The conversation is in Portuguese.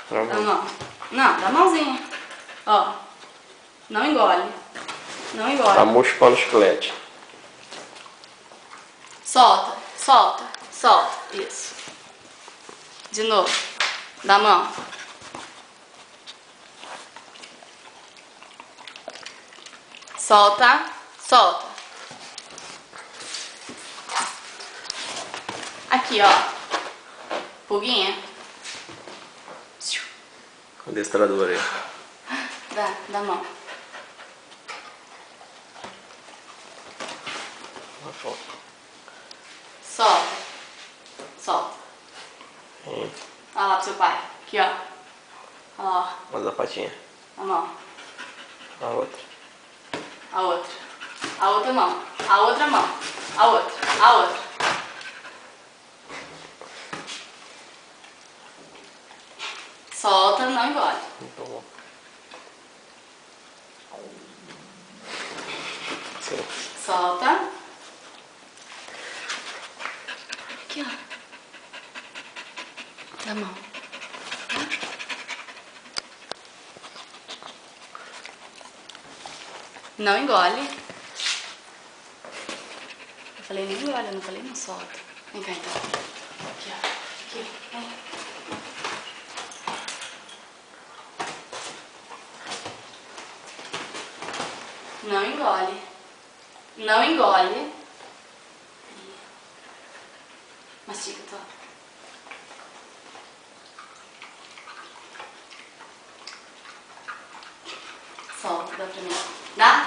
Tá Da bom. mão. Não, da mãozinha. Ó. Não engole. Não engole. Tá moscando o chiclete. Solta, solta, solta. Isso. De novo. Da mão. Solta, solta. Aqui, ó. Pulguinha. Com o adestrador aí. Da mão. Solta. Solta. Olha lá pro seu pai. Aqui, ó. Olha lá, Mas a patinha. ó. A mão. A outra. A outra. A outra mão. A outra mão. A outra. A outra. Solta, não engole. Então, bom. Sim. Solta. Aqui, ó. Da mão. Não engole. Eu falei nem engole, eu não falei não solta. Vem cá então. Aqui, ó. Aqui, vem. Não engole. Não engole. Mastiga, tô. Solta, dá pra mim. Dá?